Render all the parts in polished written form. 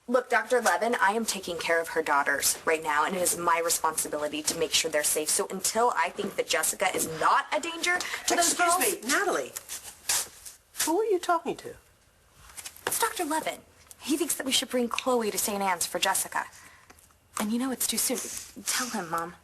Look, Dr. Levin, I am taking care of her daughters right now, and it is my responsibility to make sure they're safe. So until I think that Jessica is not a danger to those girls... Excuse me, Natalie. Who are you talking to? It's Dr. Levin. He thinks that we should bring Chloe to St. Anne's for Jessica. And you know it's too soon. Tell him, Mom.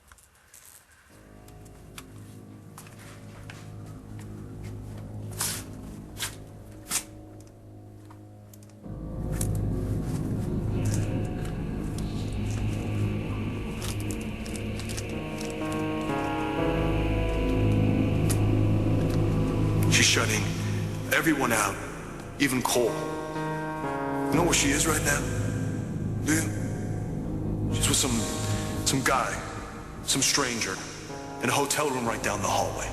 She's shutting everyone out, even Cole. You know where she is right now? Do you? She's with some guy, some stranger, in a hotel room right down the hallway.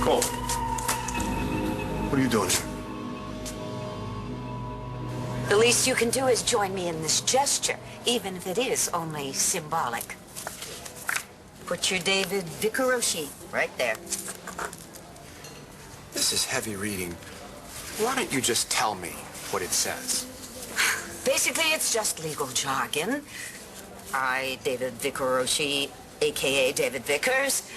Cole, what are you doing here? The least you can do is join me in this gesture, even if it is only symbolic. Put your David Vicaroshi right there. This is heavy reading. Why don't you just tell me what it says? Basically, it's just legal jargon. I, David Vicaroshi, a.k.a. David Vickers,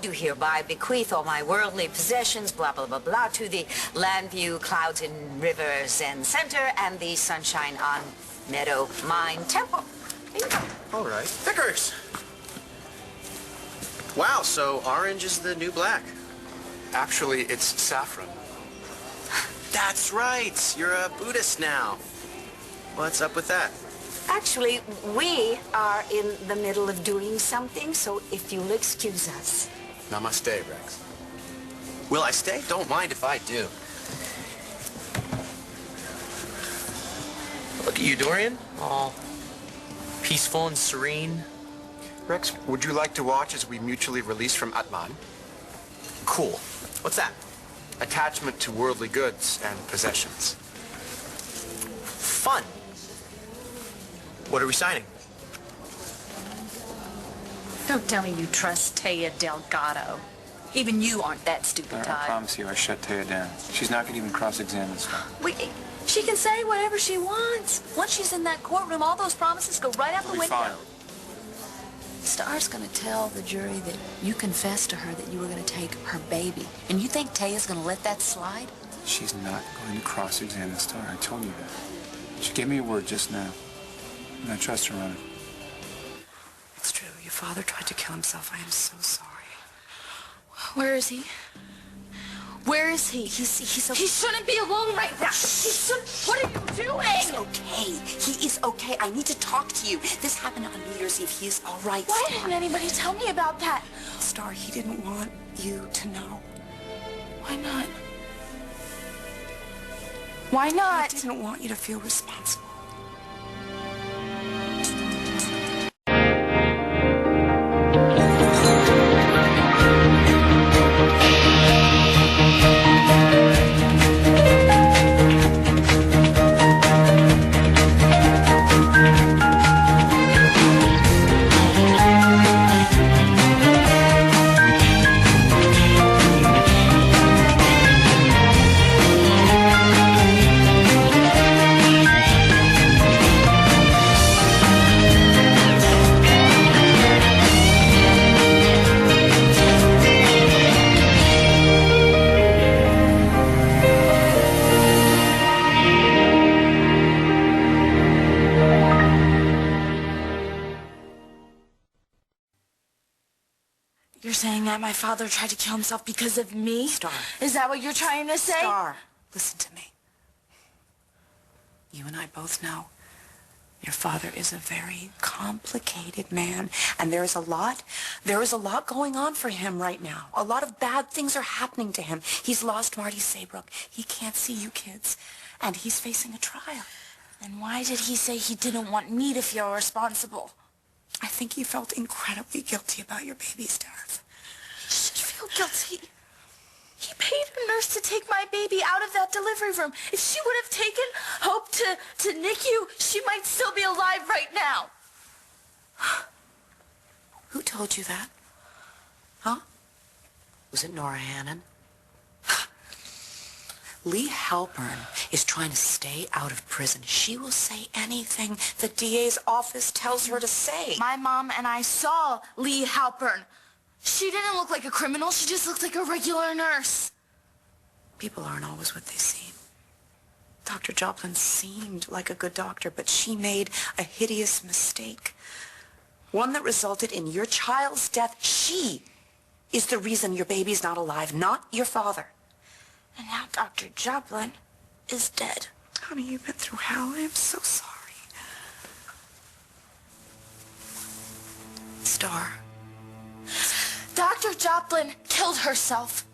do hereby bequeath all my worldly possessions, blah, blah, blah, blah, to the Landview Clouds and Rivers and Center and the Sunshine on Meadow Mine Temple. There you go. All right. Vickers! Wow, so orange is the new black. Actually, it's saffron. That's right. You're a Buddhist now. What's up with that? Actually, we are in the middle of doing something, so if you'll excuse us. Namaste, Rex. Will I stay? Don't mind if I do. Look at you, Dorian. All peaceful and serene. Rex, would you like to watch as we mutually release from Atman? Cool. What's that? Attachment to worldly goods and possessions. Fun. What are we signing? Don't tell me you trust Taya Delgado. Even you aren't that stupid, I Todd. promise you I shut Taya down. She's not going to even cross-examine stuff. She can say whatever she wants. Once she's in that courtroom, all those promises go right out the window. Fine. Star's going to tell the jury that you confessed to her that you were going to take her baby. And you think Taya's going to let that slide? She's not going to cross-examine Star. I told you that. She gave me a word just now. And I trust her on it. It's true. Your father tried to kill himself. I am so sorry. Where is he? Where is he? He's okay. He shouldn't be alone right now. He should. What are you doing? He's okay. He is okay. I need to talk to you. This happened on New Year's Eve. He is all right. Why didn't anybody tell me about that? Star, he didn't want you to know. Why not? Why not? He didn't want you to feel responsible. You're saying that my father tried to kill himself because of me? Star. Is that what you're trying to say? Star, listen to me. You and I both know your father is a very complicated man, and there is a lot going on for him right now. A lot of bad things are happening to him. He's lost Marty Saybrook. He can't see you kids, and he's facing a trial. And why did he say he didn't want me to feel responsible? I think he felt incredibly guilty about your baby's death. He should feel guilty. He paid a nurse to take my baby out of that delivery room. If she would have taken Hope to NICU, she might still be alive right now. told you that? Huh? Was it Nora Hannon? Lee Halpern is trying to stay out of prison. She will say anything the DA's office tells her to say. My mom and I saw Lee Halpern. She didn't look like a criminal. She just looked like a regular nurse. People aren't always what they seem. Dr. Joplin seemed like a good doctor, but she made a hideous mistake. One that resulted in your child's death. She is the reason your baby's not alive, not your father. And now Dr. Joplin is dead. Honey, you've been through hell. I am so sorry. Star. Dr. Joplin killed herself.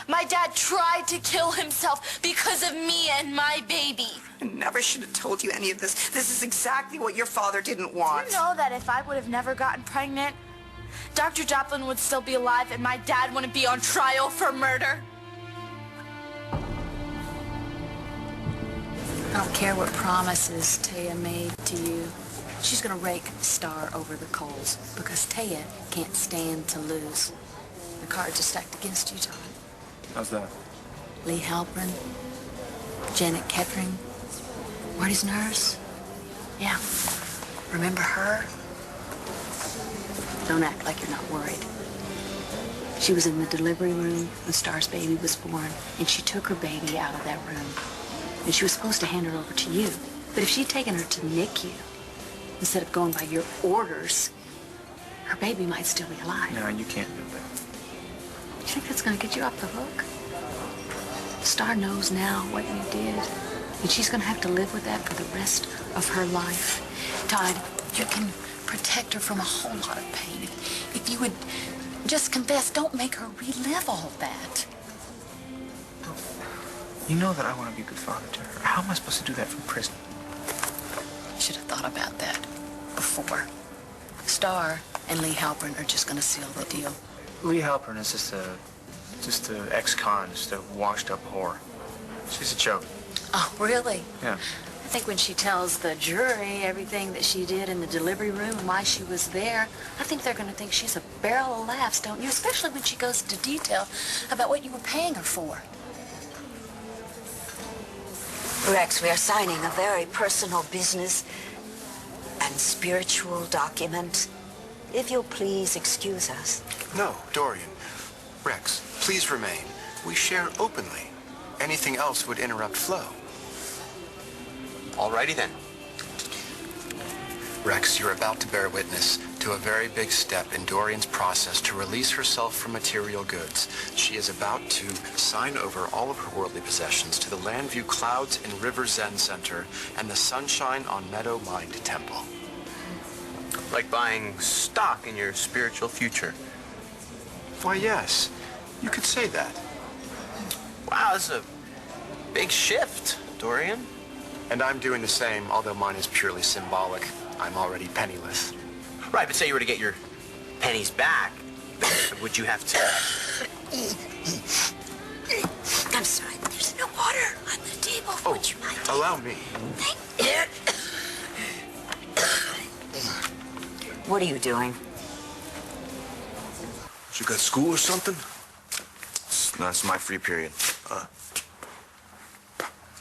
My dad tried to kill himself because of me and my baby. I never should have told you any of this. This is exactly what your father didn't want. Do you know that if I would have never gotten pregnant, Dr. Joplin would still be alive and my dad wouldn't be on trial for murder? I don't care what promises Taya made to you. She's gonna rake Star over the coals because Taya can't stand to lose. The cards are stacked against you, Todd. How's that? Lee Halpern, Janet Kettering, Marty's nurse. Yeah. Remember her? Don't act like you're not worried. She was in the delivery room when Star's baby was born, and she took her baby out of that room. And she was supposed to hand her over to you. But if she'd taken her to NICU, instead of going by your orders, her baby might still be alive. No, you can't do that. You think that's gonna get you off the hook? Star knows now what you did, and she's gonna have to live with that for the rest of her life. Todd, you can protect her from a whole lot of pain. If you would just confess, don't make her relive all that. You know that I want to be a good father to her. How am I supposed to do that from prison? I should have thought about that before. Star and Lee Halpern are just gonna seal the deal. Lee Halpern is just a ex-con, just a washed-up whore. She's a joke. Oh, really? Yeah. I think when she tells the jury everything that she did in the delivery room and why she was there, I think they're going to think she's a barrel of laughs, don't you? Especially when she goes into detail about what you were paying her for. Rex, we are signing a very personal business and spiritual document. If you'll please excuse us. No, Dorian. Rex, please remain. We share openly. Anything else would interrupt flow. Alrighty then. Rex, you're about to bear witness to a very big step in Dorian's process to release herself from material goods. She is about to sign over all of her worldly possessions to the Landview Clouds and River Zen Center and the Sunshine on Meadow Mind Temple. Like buying stock in your spiritual future. Why, yes. You could say that. Wow, that's a big shift, Dorian. And I'm doing the same, although mine is purely symbolic. I'm already penniless. Right, but say you were to get your pennies back, would you have to... I'm sorry, there's no water on the table. Oh, Would you mind? allow me. What are you doing? You got school or something? No, it's my free period.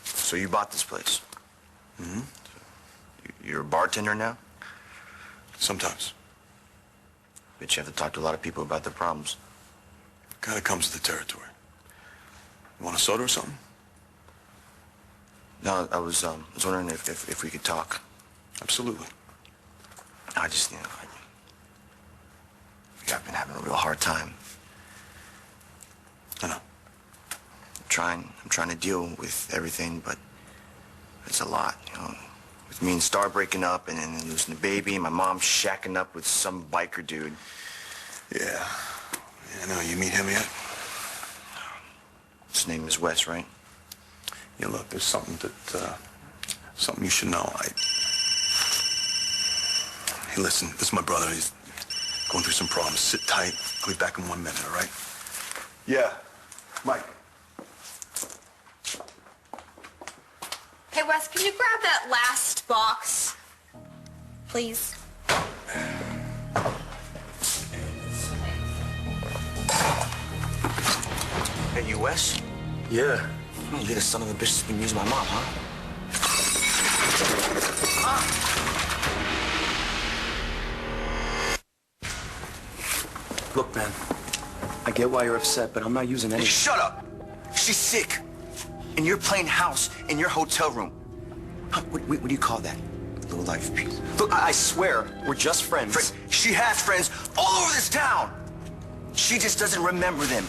So you bought this place? Mm-hmm. You're a bartender now? Sometimes. Bet you have to talk to a lot of people about their problems. Kind of comes with the territory. You want a soda or something? No, I was wondering if we could talk. Absolutely. I just, I've been having a real hard time. I know. I'm trying to deal with everything, but it's a lot, With me and Star breaking up and then losing the baby, and my mom shacking up with some biker dude. Yeah. I know. You meet him yet? His name is Wes, right? Yeah, look, there's something something you should know. Hey, listen, this is my brother. He's going through some problems. Sit tight. I'll be back in 1 minute, all right? Yeah. Mike. Hey, Wes, can you grab that last box? Please. Wes? Yeah. Oh, you're the son of a bitch that's been using my mom, huh? Look, man, I get why you're upset, but I'm not using any... Hey, shut up! She's sick. And you're playing house in your hotel room. Huh, what do you call that? Little life piece. Look, I swear, we're just friends. She has friends all over this town. She just doesn't remember them.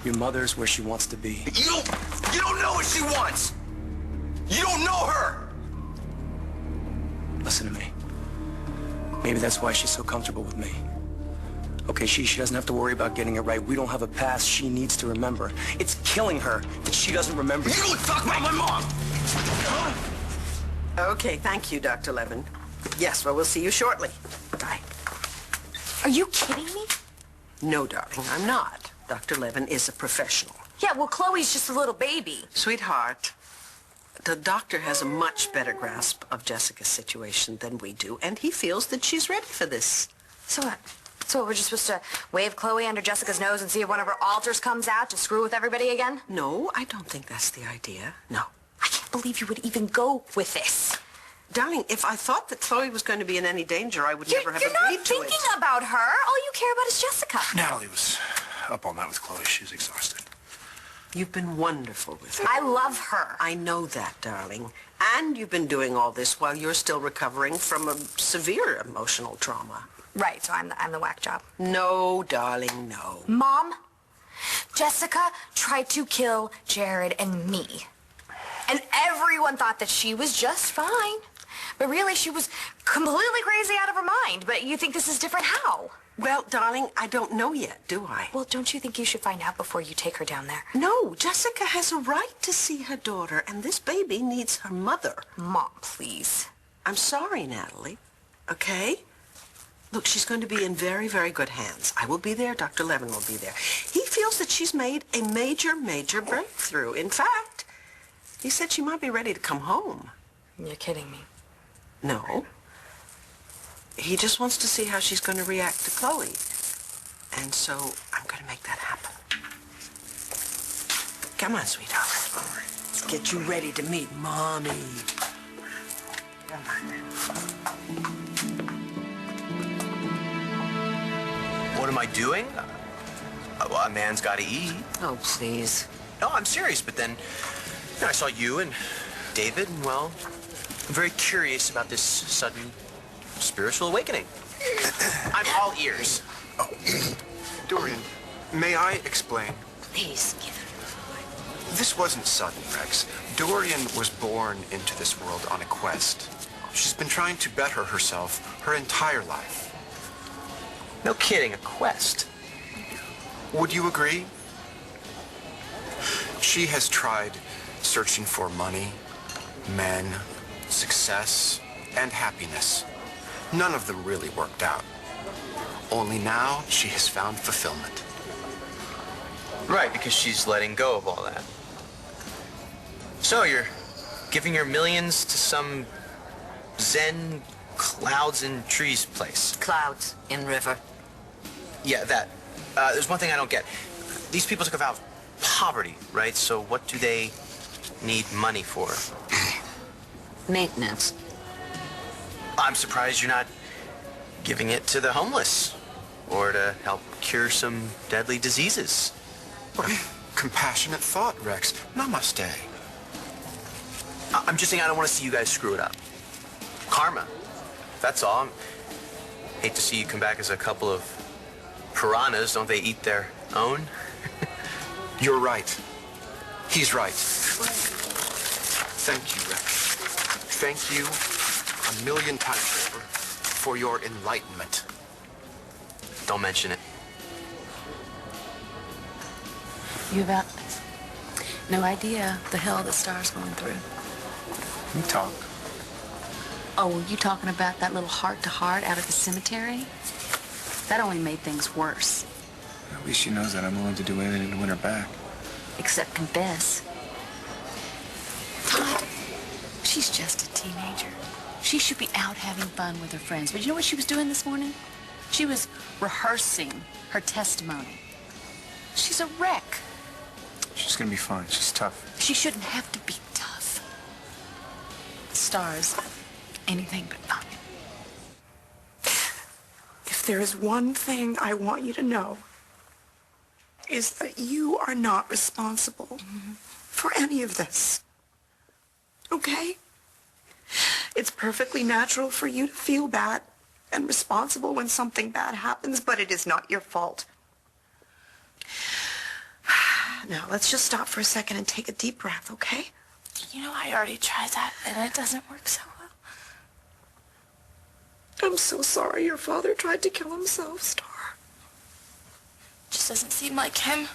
Your mother's where she wants to be. You don't know what she wants. You don't know her. Listen to me. Maybe that's why she's so comfortable with me. Okay, she doesn't have to worry about getting it right. We don't have a past she needs to remember. It's killing her that she doesn't remember. You don't talk about my mom! Okay, thank you, Dr. Levin. Yes, well, we'll see you shortly. Bye. Are you kidding me? No, darling, I'm not. Dr. Levin is a professional. Yeah, well, Chloe's just a little baby. Sweetheart, the doctor has a much better grasp of Jessica's situation than we do, and he feels that she's ready for this. So what? So we're just supposed to wave Chloe under Jessica's nose and see if one of her alters comes out to screw with everybody again? No, I don't think that's the idea. No. I can't believe you would even go with this. Darling, if I thought that Chloe was going to be in any danger, I would never have agreed to it. You're not thinking about her. All you care about is Jessica. Natalie was up all night with Chloe. She's exhausted. You've been wonderful with her. I love her. I know that, darling. And you've been doing all this while you're still recovering from a severe emotional trauma. Right, so I'm the whack job. No, darling, no. Mom, Jessica tried to kill Jared and me. And everyone thought that she was just fine. But really, she was completely crazy out of her mind. But you think this is different? How? Well, darling, I don't know yet, do I? Well, don't you think you should find out before you take her down there? No, Jessica has a right to see her daughter, and this baby needs her mother. Mom, please. I'm sorry, Natalie. Okay? Look, she's going to be in very, very good hands. I will be there. Dr. Levin will be there. He feels that she's made a major, major breakthrough. In fact, he said she might be ready to come home. You're kidding me. No. He just wants to see how she's going to react to Chloe. And so I'm going to make that happen. Come on, sweetheart. Let's get you ready to meet Mommy. Come on. What am I doing? Well, a man's got to eat. Oh, please. No, I'm serious, but then I saw you and David, and, well, I'm very curious about this sudden spiritual awakening. I'm all ears. Oh. Dorian, may I explain? Please, give it. This wasn't sudden, Rex. Dorian was born into this world on a quest. She's been trying to better herself her entire life. No kidding, a quest. Would you agree? She has tried searching for money, men, success, and happiness. None of them really worked out. Only now she has found fulfillment. Right, because she's letting go of all that. So you're giving your millions to some Zen clouds and trees place. Clouds in river. Yeah, that. There's one thing I don't get. These people took a vow of poverty, right? So what do they need money for? Maintenance. I'm surprised you're not giving it to the homeless or to help cure some deadly diseases. What a compassionate thought, Rex. Namaste. I'm just saying I don't want to see you guys screw it up. Karma. That's all. Hate to see you come back as a couple of piranhas. Don't they eat their own? You're right. He's right. Thank you, Rex. Thank you a million times over for your enlightenment. Don't mention it. You about no idea the hell that Star's going through. You talk. Oh, were you talking about that little heart-to-heart out at the cemetery? That only made things worse. At least she knows that I'm willing to do anything to win her back. Except confess. Todd, she's just a teenager. She should be out having fun with her friends. But you know what she was doing this morning? She was rehearsing her testimony. She's a wreck. She's gonna be fine. She's tough. She shouldn't have to be tough. Star's anything but fine. If there is one thing I want you to know, is that you are not responsible for any of this. Okay? It's perfectly natural for you to feel bad and responsible when something bad happens, but it is not your fault. Now, let's just stop for a second and take a deep breath, okay? You know, I already tried that, and it doesn't work so well. I'm so sorry your father tried to kill himself, Star. Just doesn't seem like him.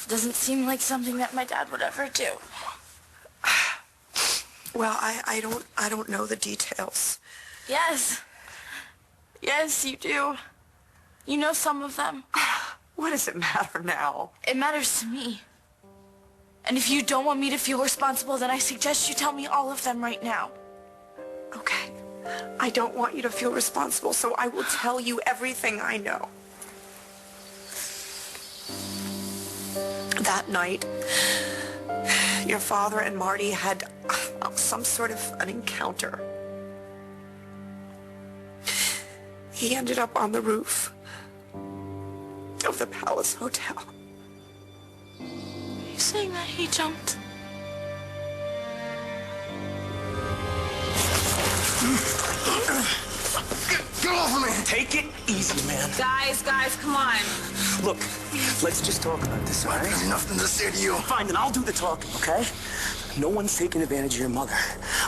Doesn't seem like something that my dad would ever do. Well, I don't know the details. Yes. Yes, you do. You know some of them. What does it matter now? It matters to me. And if you don't want me to feel responsible, then I suggest you tell me all of them right now. Okay. I don't want you to feel responsible, so I will tell you everything I know. That night, your father and Marty had some sort of an encounter. He ended up on the roof of the Palace Hotel. Are you saying that he jumped? Get off of me! Take it easy, man. Guys, come on. Look, let's just talk about this, all right? There's nothing to say to you. Fine, then I'll do the talking, okay? No one's taking advantage of your mother.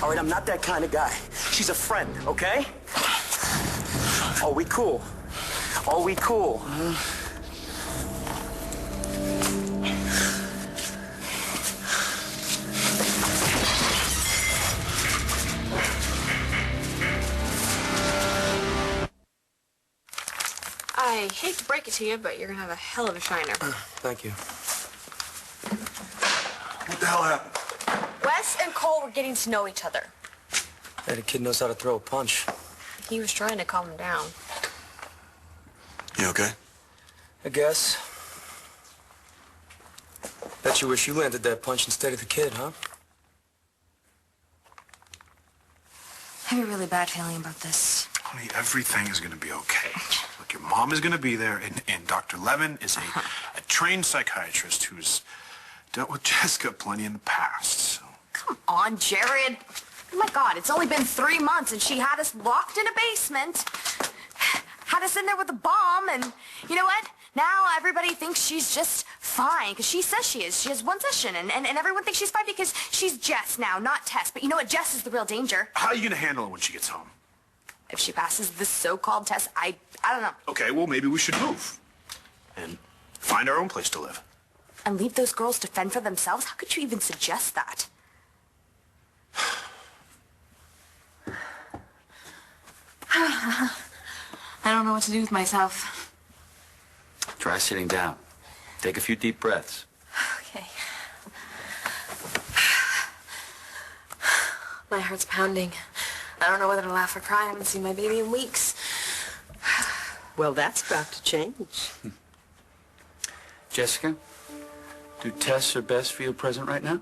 All right, I'm not that kind of guy. She's a friend, okay? Are we cool? Are we cool? I hate to break it to you, but you're gonna have a hell of a shiner. Thank you. What the hell happened? Wes and Cole were getting to know each other. Hey, the kid knows how to throw a punch. He was trying to calm him down. You okay? I guess. Bet you wish you landed that punch instead of the kid, huh? I have a really bad feeling about this. Honey, everything is going to be okay. Look, your mom is going to be there, and Dr. Levin is a trained psychiatrist who's dealt with Jessica plenty in the past. So. Come on, Jared. Oh my God, it's only been 3 months and she had us locked in a basement. Had us in there with a bomb, and you know what? Now everybody thinks she's just fine because she says she is. She has one session, and everyone thinks she's fine because she's Jess now, not Tess. But you know what? Jess is the real danger. How are you going to handle it when she gets home? If she passes this so-called test, I don't know. Okay, well, maybe we should move and find our own place to live. And leave those girls to fend for themselves? How could you even suggest that? I don't know what to do with myself. Try sitting down. Take a few deep breaths. Okay. My heart's pounding. I don't know whether to laugh or cry. I haven't seen my baby in weeks. Well, that's about to change. Jessica, do Tess or Bess feel present right now?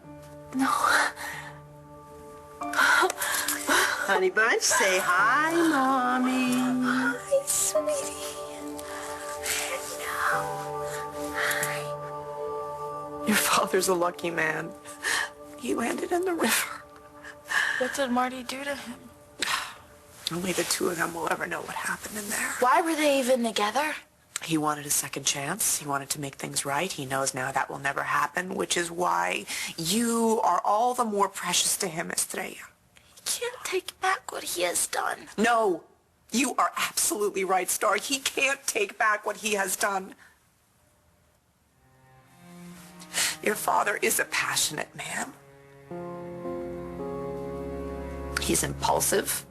No. Honey bunch, say hi, Mommy. Hi, sweetie. Your father's a lucky man. He landed in the river. What did Marty do to him? Only the two of them will ever know what happened in there. Why were they even together? He wanted a second chance. He wanted to make things right. He knows now that will never happen, which is why you are all the more precious to him, Estrella. He can't take back what he has done. No, you are absolutely right, Star. He can't take back what he has done. Your father is a passionate man. He's impulsive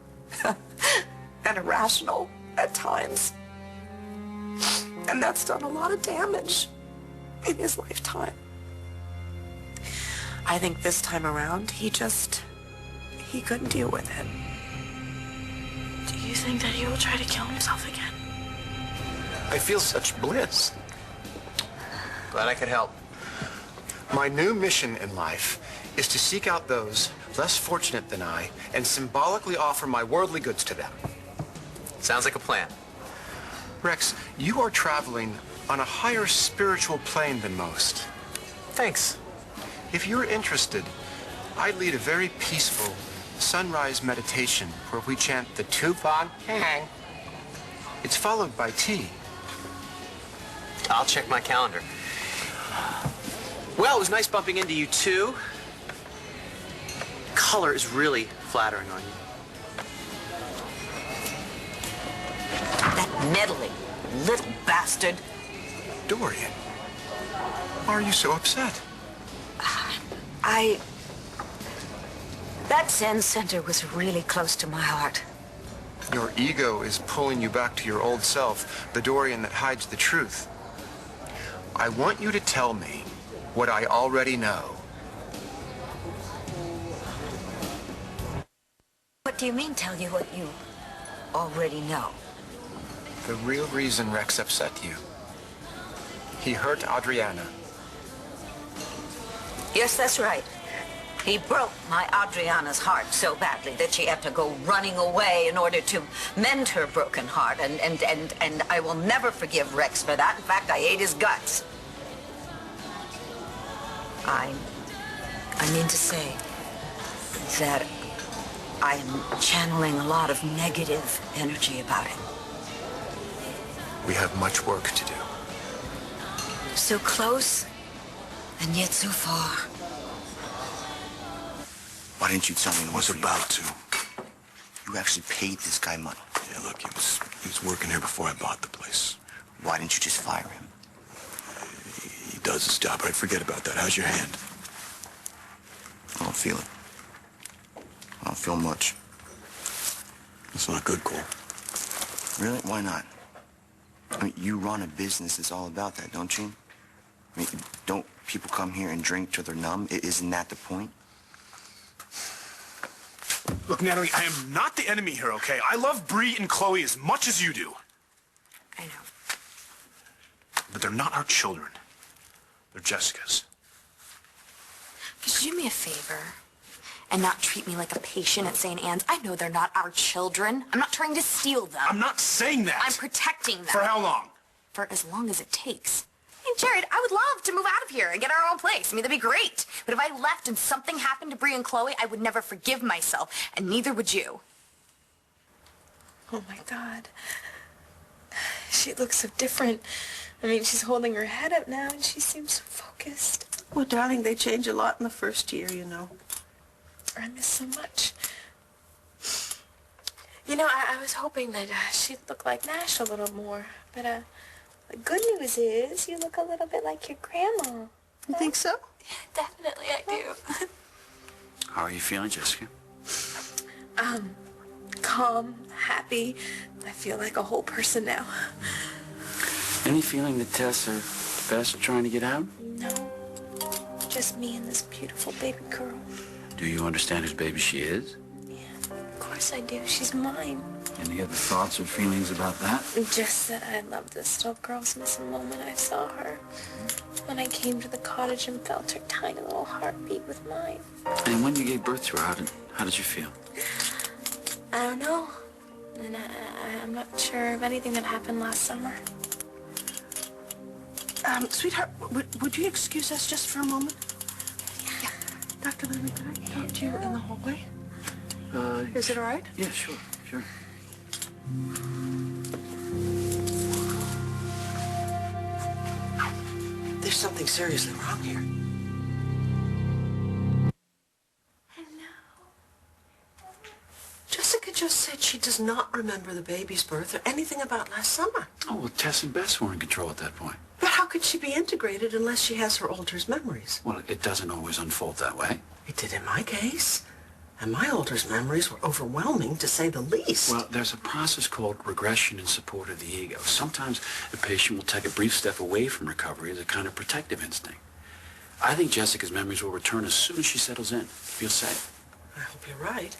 and irrational at times. And that's done a lot of damage in his lifetime. I think this time around, he couldn't deal with it. Do you think that he will try to kill himself again? I feel such bliss. Glad I could help. My new mission in life is to seek out those less fortunate than I and symbolically offer my worldly goods to them. Sounds like a plan. Rex, you are traveling on a higher spiritual plane than most. Thanks. If you're interested, I lead a very peaceful sunrise meditation where we chant the Tupac Hang. It's followed by tea. I'll check my calendar. Well, it was nice bumping into you, too. Color is really flattering on you. That meddling little bastard. Dorian, why are you so upset? That Zen center was really close to my heart. Your ego is pulling you back to your old self, the Dorian that hides the truth. I want you to tell me what I already know. What do you mean, tell you what you already know? The real reason Rex upset you. He hurt Adriana. Yes, that's right. He broke my Adriana's heart so badly that she had to go running away in order to mend her broken heart. And I will never forgive Rex for that. In fact, I ate his guts. I mean to say that I'm channeling a lot of negative energy about him. We have much work to do. So close, and yet so far. Why didn't you tell me I was about to. You actually paid this guy money? Yeah, look, he was working here before I bought the place. Why didn't you just fire him? He does his job, right? Forget about that. How's your hand? I don't feel it. I don't feel much. That's not good, Cole. Really? Why not? I mean, you run a business that's all about that, don't you? I mean, don't people come here and drink till they're numb? Isn't that the point? Look, Natalie, I am not the enemy here, okay? I love Bree and Chloe as much as you do. I know. But they're not our children. They're Jessica's. Could you do me a favor and not treat me like a patient at St. Anne's? I know they're not our children. I'm not trying to steal them. I'm not saying that. I'm protecting them. For how long? For as long as it takes. And Jared, I would love to move out of here and get our own place. I mean, that'd be great. But if I left and something happened to Bree and Chloe, I would never forgive myself, and neither would you. Oh my God. She looks so different. I mean, she's holding her head up now and she seems so focused. Well, darling, they change a lot in the first year, you know. I miss so much. You know, I was hoping that she'd look like Nash a little more, but the good news is you look a little bit like your grandma. You think so? Yeah, definitely I do. How are you feeling, Jessica? Calm, happy. I feel like a whole person now. Any feeling that Tess or Bess are trying to get out? No, just me and this beautiful baby girl. Do you understand whose baby she is? Yeah, of course I do. She's mine. Any other thoughts or feelings about that? Just that I love this little girl since the moment I saw her. When I came to the cottage and felt her tiny little heartbeat with mine. And when you gave birth to her, how did you feel? I don't know. And I'm not sure of anything that happened last summer. Sweetheart, would you excuse us just for a moment? Yeah. Dr. Levy, could I talk to you in the hallway? Is it all right? Yeah, sure. There's something seriously wrong here. I know. Jessica just said she does not remember the baby's birth or anything about last summer. Oh, well, Tess and Bess were in control at that point. But how could she be integrated unless she has her Alter's memories? Well, it doesn't always unfold that way. It did in my case. And my Alter's memories were overwhelming, to say the least. Well, there's a process called regression in support of the ego. Sometimes a patient will take a brief step away from recovery as a kind of protective instinct. I think Jessica's memories will return as soon as she settles in. Feel safe. I hope you're right.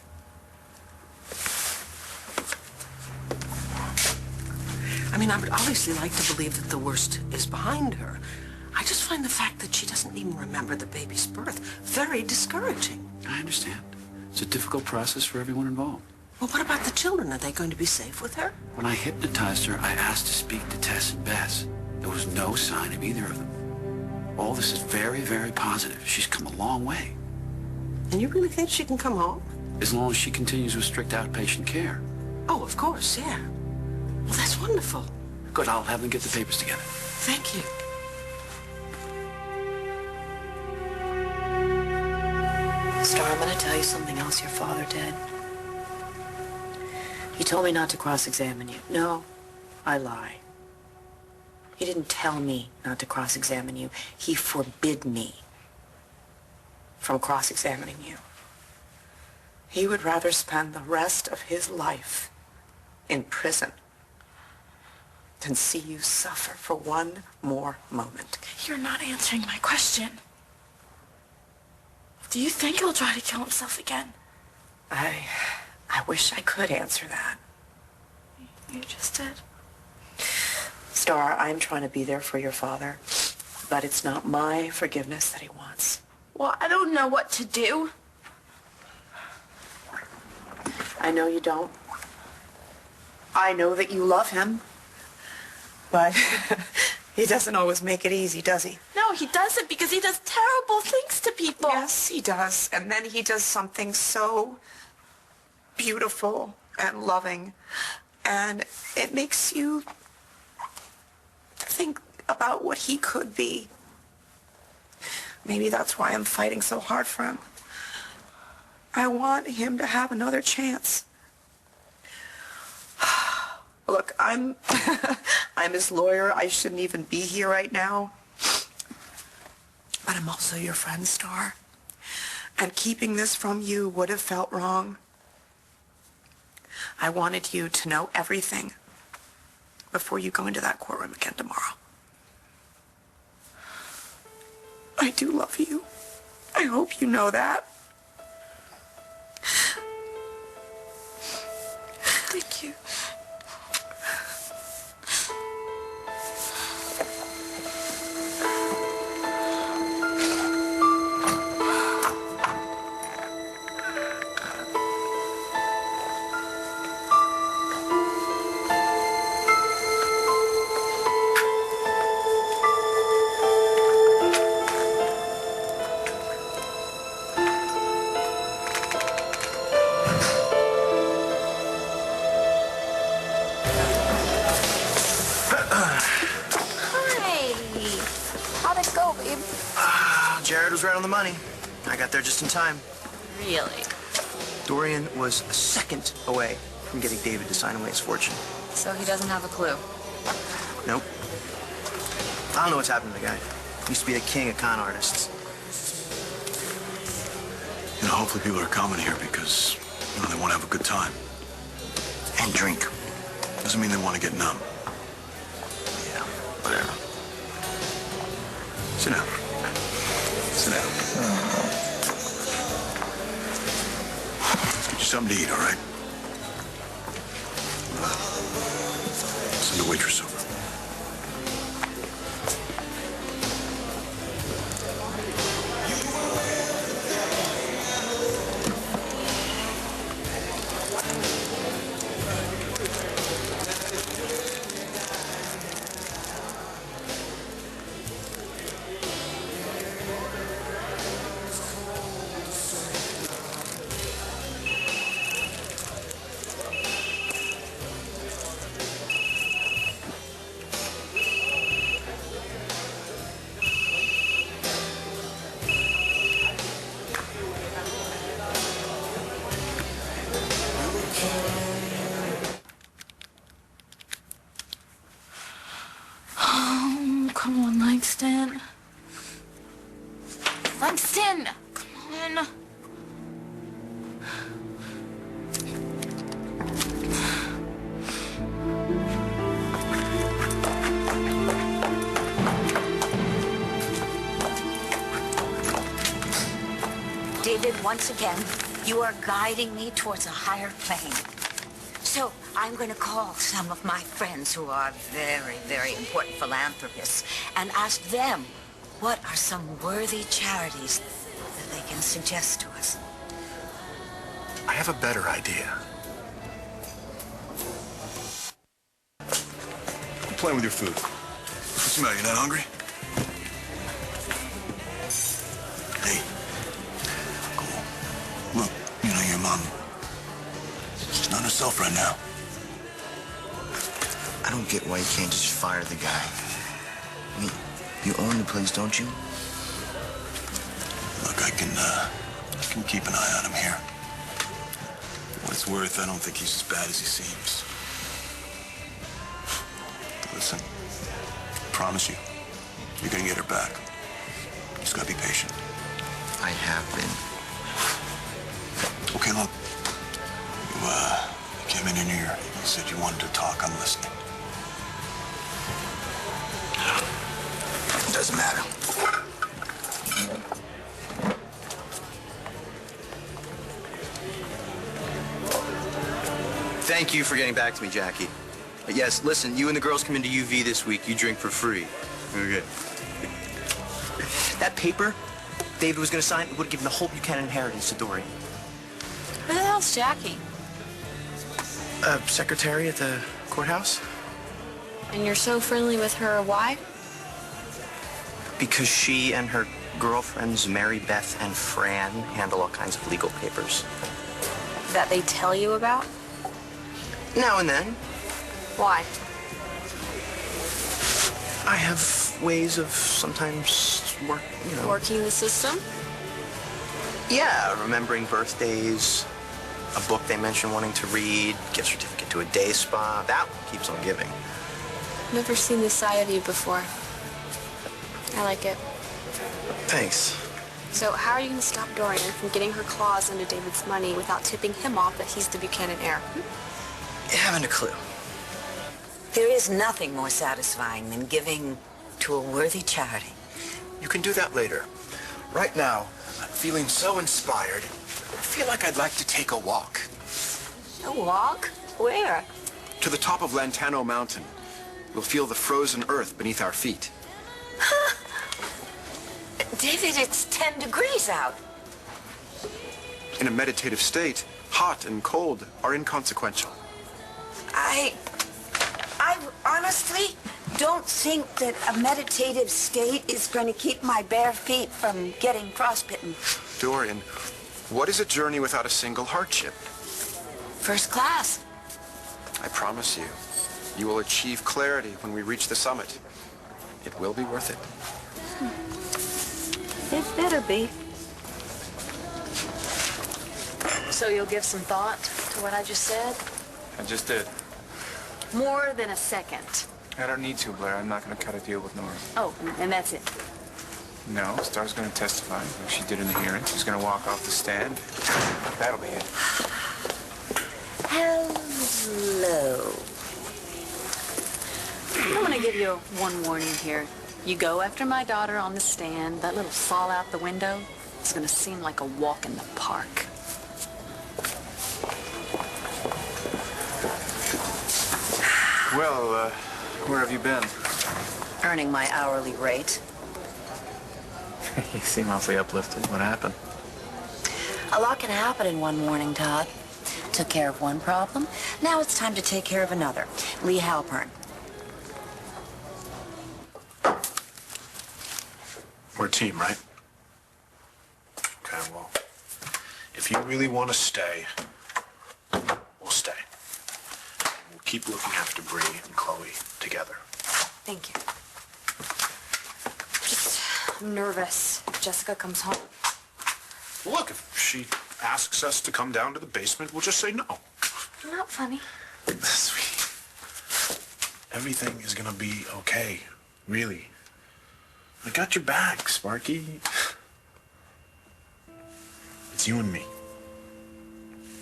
I mean, I would obviously like to believe that the worst is behind her. I just find the fact that she doesn't even remember the baby's birth very discouraging. I understand. It's a difficult process for everyone involved. Well, what about the children? Are they going to be safe with her? When I hypnotized her, I asked to speak to Tess and Bess. There was no sign of either of them. All this is very, very positive. She's come a long way. And you really think she can come home? As long as she continues with strict outpatient care. Oh, of course, yeah. Well, that's wonderful. Good, I'll have them get the papers together. Thank you. Star, I'm going to tell you something else your father did. He told me not to cross-examine you. No, I lie. He didn't tell me not to cross-examine you. He forbid me from cross-examining you. He would rather spend the rest of his life in prison than see you suffer for one more moment. You're not answering my question. Do you think he'll try to kill himself again? I wish I could answer that. You just did. Star, I'm trying to be there for your father, but it's not my forgiveness that he wants. Well, I don't know what to do. I know you don't. I know that you love him, but he doesn't always make it easy, does he? No, he doesn't because he does terrible things to people. Yes, he does. And then he does something so beautiful and loving, and it makes you think about what he could be. Maybe that's why I'm fighting so hard for him. I want him to have another chance. Look, I'm his lawyer. I shouldn't even be here right now. But I'm also your friend, Star. And keeping this from you would have felt wrong. I wanted you to know everything before you go into that courtroom again tomorrow. I do love you. I hope you know that. Thank you. Jared was right on the money. I got there just in time. Really? Dorian was a second away from getting David to sign away his fortune. So he doesn't have a clue? Nope. I don't know what's happened to the guy. He used to be the king of con artists. You know, hopefully people are coming here because, you know, they want to have a good time. And drink. Doesn't mean they want to get numb. Yeah, whatever. Sit down. Sit down. Let's get you something to eat, all right? Send the waitress over. Come on, Langston. Langston! Come on. David, once again, you are guiding me towards a higher plane. So I'm going to call some of my friends who are very, very important philanthropists and ask them what are some worthy charities that they can suggest to us? I have a better idea. Quit playing with your food. What's the matter? You not hungry? Hey, go. Look, you know your mom. She's not herself right now. I don't get why you can't just fire the guy. I mean, you own the place, don't you? Look, I can keep an eye on him here. For what it's worth, I don't think he's as bad as he seems. Listen, I promise you, you're gonna get her back. You just gotta be patient. I have been. Okay, look. You came in here. You said you wanted to talk. I'm listening. Doesn't matter. Thank you for getting back to me, Jackie. Yes, listen, you and the girls come into UV this week. You drink for free. Okay. That paper David was going to sign would have given the whole Buchanan inheritance to Dorian. Who the hell's Jackie? Secretary at the courthouse? And you're so friendly with her, why? Because she and her girlfriends, Mary Beth and Fran, handle all kinds of legal papers. That they tell you about? Now and then. Why? I have ways of sometimes Working the system? Yeah, remembering birthdays, a book they mention wanting to read, gift certificate to a day spa. That keeps on giving. Never seen this side of you before. I like it. Thanks. So how are you going to stop Dorian from getting her claws into David's money without tipping him off that he's the Buchanan heir? Haven't a clue. There is nothing more satisfying than giving to a worthy charity. You can do that later. Right now, I'm feeling so inspired. I feel like I'd like to take a walk. A walk? Where? To the top of Lantano Mountain. We'll feel the frozen earth beneath our feet. David, it's 10 degrees out. In a meditative state, hot and cold are inconsequential. I honestly don't think that a meditative state is going to keep my bare feet from getting frostbitten. Dorian, what is a journey without a single hardship? First class. I promise you, you will achieve clarity when we reach the summit. It will be worth it. It better be. So you'll give some thought to what I just said? I just did. More than a second. I don't need to, Blair. I'm not going to cut a deal with Nora. Oh, and that's it. No, Star's going to testify, like she did in the hearing. She's going to walk off the stand. That'll be it. Hello. I'm going to give you one warning here. You go after my daughter on the stand, that little fall out the window, it's going to seem like a walk in the park. Well, where have you been? Earning my hourly rate. You seem awfully uplifted. What happened? A lot can happen in one morning, Todd. Took care of one problem. Now it's time to take care of another. Lee Halpern. We're a team, right? Okay, well, if you really want to stay, we'll stay. We'll keep looking after Bree and Chloe together. Thank you. I'm nervous if Jessica comes home. Well, look, if she asks us to come down to the basement, we'll just say no. You're not funny. Sweet. Everything is gonna be okay, really. I got your back, Sparky. It's you and me.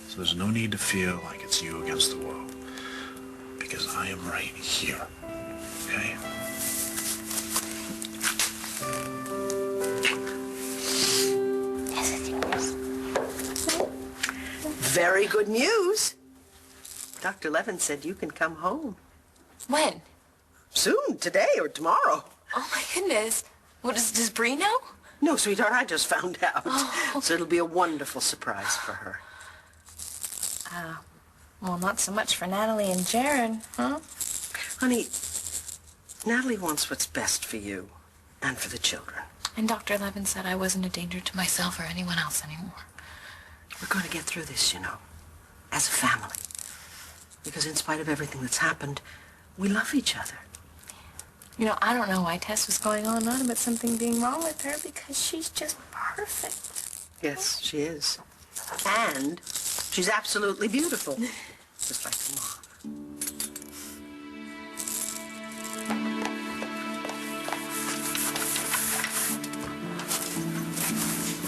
So there's no need to feel like it's you against the world. Because I am right here. Okay? Very good news. Dr. Levin said you can come home. When? Soon, today or tomorrow. Oh, my goodness. What does Bree know? No, sweetheart, I just found out. Oh. So it'll be a wonderful surprise for her. Well, not so much for Natalie and Jared, huh? Honey, Natalie wants what's best for you and for the children. And Dr. Levin said I wasn't a danger to myself or anyone else anymore. We're going to get through this, you know, as a family. Because in spite of everything that's happened, we love each other. You know, I don't know why Tess was going on and on about something being wrong with her because she's just perfect. Yes, she is. And she's absolutely beautiful. Just like her mom.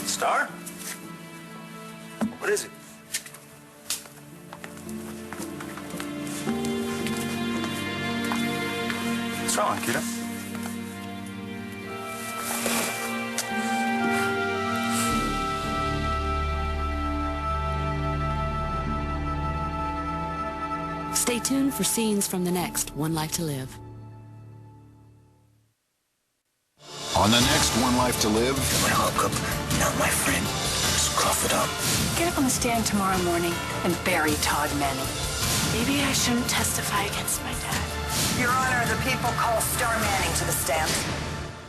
Star? What is it? What's wrong, kiddo? Stay tuned for scenes from the next One Life to Live. On the next One Life to Live... You want to hook up? Not my friend. Just cough it up. Get up on the stand tomorrow morning and bury Todd Manning. Maybe I shouldn't testify against my dad. Your Honor, the people call Star Manning to the stand.